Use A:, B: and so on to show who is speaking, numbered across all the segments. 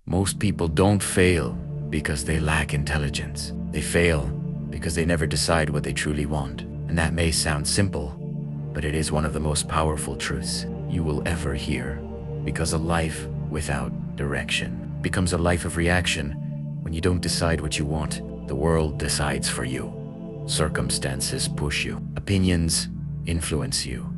A: Most people don't fail because they lack intelligence. They fail because they never decide what they truly want. And that may sound simple, but it is one of the most powerful truths you will ever hear. Because a life without direction becomes a life of reaction. When you don't decide what you want, the world decides for you. Circumstances push you. Opinions influence you.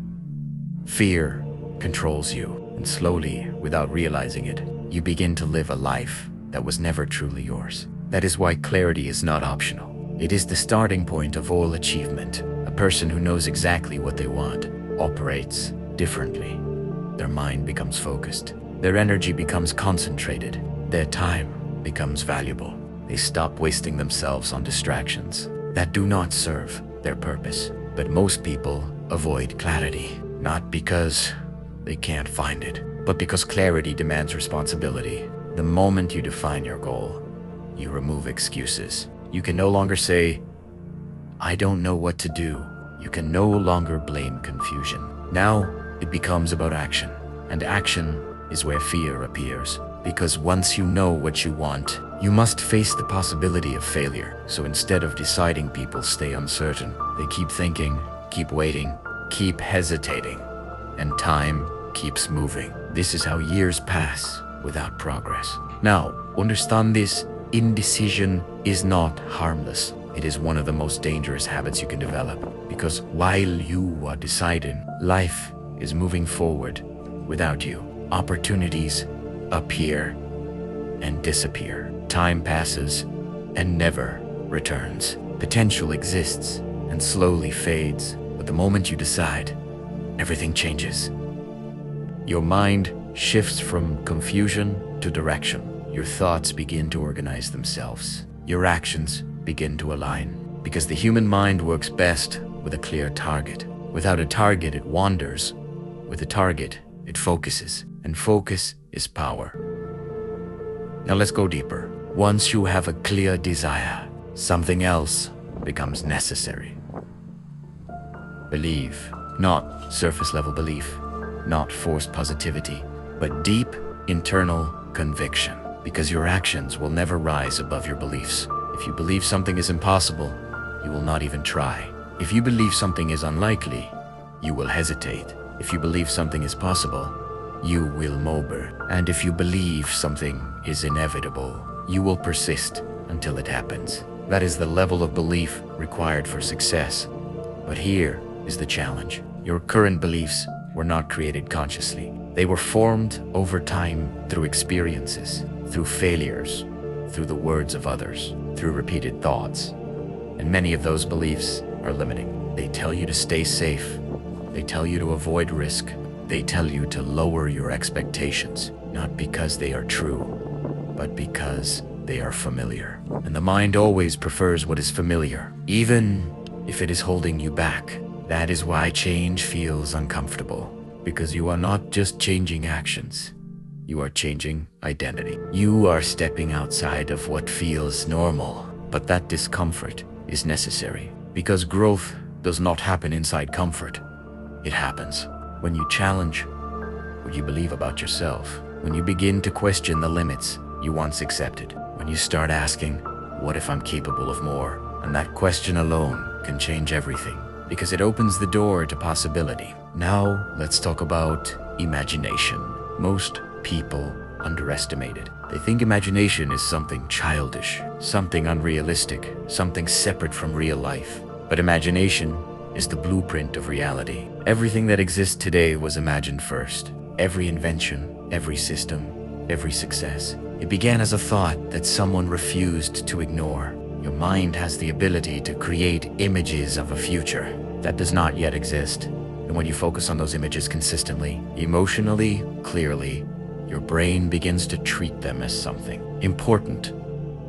A: Fear controls you. And slowly, without realizing it, you begin to live a life that was never truly yours. That is why clarity is not optional. It is the starting point of all achievement. A person who knows exactly what they want operates differently. Their mind becomes focused. Their energy becomes concentrated. Their time becomes valuable. They stop wasting themselves on distractions that do not serve their purpose. But most people avoid clarity, not because they can't find it, but because clarity demands responsibility. The moment you define your goal, you remove excuses. You can no longer say, "I don't know what to do." You can no longer blame confusion. Now it becomes about action, and action is where fear appears. Because once you know what you want, you must face the possibility of failure. So instead of deciding, people stay uncertain. They keep thinking, keep waiting, keep hesitating, and time keeps moving. This is how years pass without progress. Now, understand this: indecision is not harmless. It is one of the most dangerous habits you can develop. Because while you are deciding, life is moving forward without you. Opportunities appear and disappear. Time passes and never returns. Potential exists and slowly fades. But the moment you decide, everything changes. Your mind shifts from confusion to direction. Your thoughts begin to organize themselves. Your actions begin to align. Because the human mind works best with a clear target. Without a target, it wanders. With a target, it focuses. And focus is power. Now let's go deeper. Once you have a clear desire, something else becomes necessary. Believe. Not surface level belief, not forced positivity, but deep internal conviction. Because your actions will never rise above your beliefs. If you believe something is impossible, you will not even try. If you believe something is unlikely, you will hesitate. If you believe something is possible, you will mober. And if you believe something is inevitable, you will persist until it happens. That is the level of belief required for success. But here is the challenge. Your current beliefs were not created consciously. They were formed over time through experiences, through failures, through the words of others, through repeated thoughts. And many of those beliefs are limiting. They tell you to stay safe. They tell you to avoid risk. They tell you to lower your expectations, not because they are true, but because they are familiar. And the mind always prefers what is familiar, even if it is holding you back. That is why change feels uncomfortable, because you are not just changing actions, you are changing identity. You are stepping outside of what feels normal, but that discomfort is necessary, because growth does not happen inside comfort. It happens when you challenge what you believe about yourself, when you begin to question the limits you once accepted, when you start asking, what if I'm capable of more? And that question alone can change everything, because it opens the door to possibility. Now, let's talk about imagination. Most people underestimate it. They think imagination is something childish, something unrealistic, something separate from real life. But imagination is the blueprint of reality. Everything that exists today was imagined first. Every invention, every system, every success. It began as a thought that someone refused to ignore. Your mind has the ability to create images of a future that does not yet exist. And when you focus on those images consistently, emotionally, clearly, your brain begins to treat them as something important.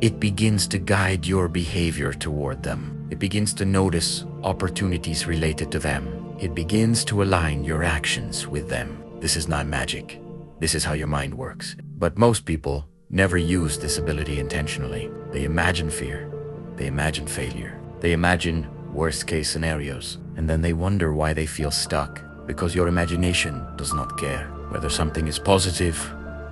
A: It begins to guide your behavior toward them. It begins to notice opportunities related to them. It begins to align your actions with them. This is not magic. This is how your mind works. But most people never use this ability intentionally. They imagine fear. They imagine failure. They imagine worst-case scenarios. And then they wonder why they feel stuck. Because your imagination does not care whether something is positive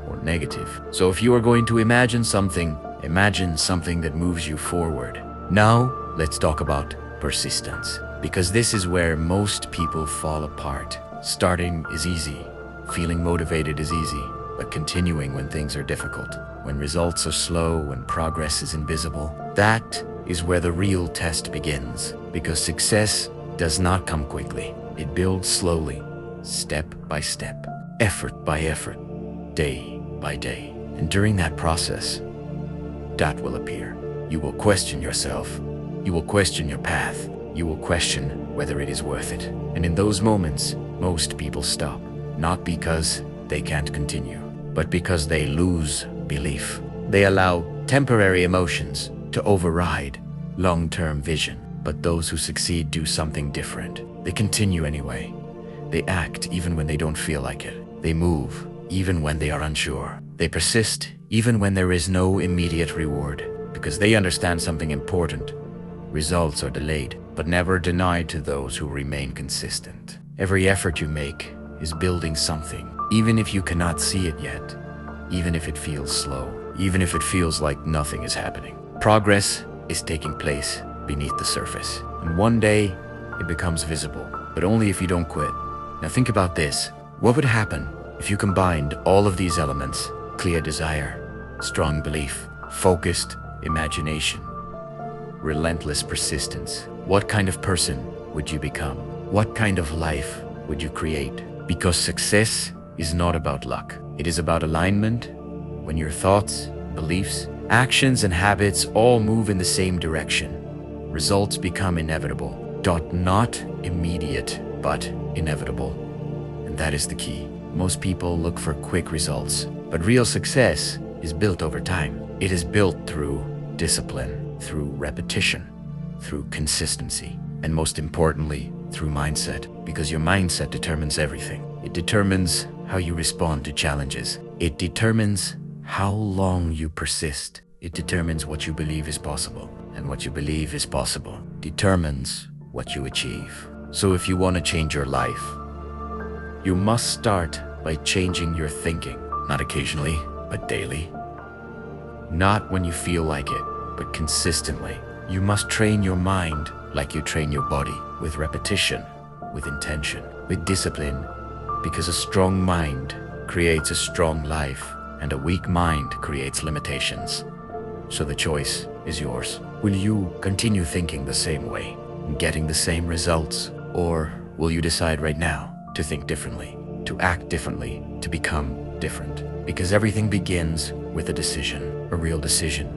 A: or negative. So if you are going to imagine something that moves you forward. Now, let's talk about persistence, because this is where most people fall apart. Starting is easy, feeling motivated is easy, but continuing when things are difficult, when results are slow, when progress is invisible, that is where the real test begins. Because success does not come quickly. It builds slowly, step by step, effort by effort, day by day. And during that process, doubt will appear. You will question yourself. You will question your path. You will question whether it is worth it. And in those moments, most people stop, not because they can't continue, but because they lose belief. They allow temporary emotions to override long-term vision. But those who succeed do something different. They continue anyway. They act even when they don't feel like it. They move even when they are unsure. They persist even when there is no immediate reward, because they understand something important. Results are delayed, but never denied to those who remain consistent. Every effort you make is building something, even if you cannot see it yet, even if it feels slow, even if it feels like nothing is happening. Progress is taking place beneath the surface, and one day it becomes visible, but only if you don't quit. Now think about this. What would happen if you combined all of these elements? Clear desire, strong belief, focused imagination, relentless persistence. What kind of person would you become? What kind of life would you create? Because success is not about luck. It is about alignment. When your thoughts, beliefs, actions, and habits all move in the same direction, results become inevitable. Not immediate, but inevitable. And that is the key. Most people look for quick results, but real success is built over time. It is built through discipline, through repetition, through consistency, and most importantly, through mindset, because your mindset determines everything. It determines how you respond to challenges. It determines how long you persist. It determines what you believe is possible. And what you believe is possible determines what you achieve. So if you want to change your life, you must start by changing your thinking. Not occasionally, but daily. Not when you feel like it, but consistently. You must train your mind like you train your body, with repetition, with intention, with discipline, because a strong mind creates a strong life, and a weak mind creates limitations. So the choice is yours. Will you continue thinking the same way, getting the same results? Or will you decide right now to think differently, to act differently, to become different? Because everything begins with a decision, a real decision.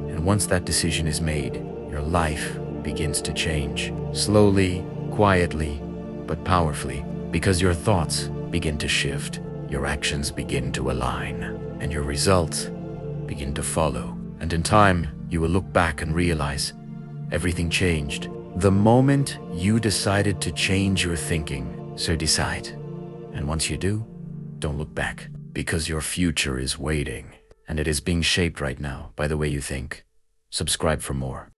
A: And once that decision is made, your life begins to change. Slowly, quietly, but powerfully. Because your thoughts begin to shift, your actions begin to align, and your results begin to follow. And in time, you will look back and realize everything changed. The moment you decided to change your thinking, so decide. And once you do, don't look back, because your future is waiting, and it is being shaped right now by the way you think. Subscribe for more.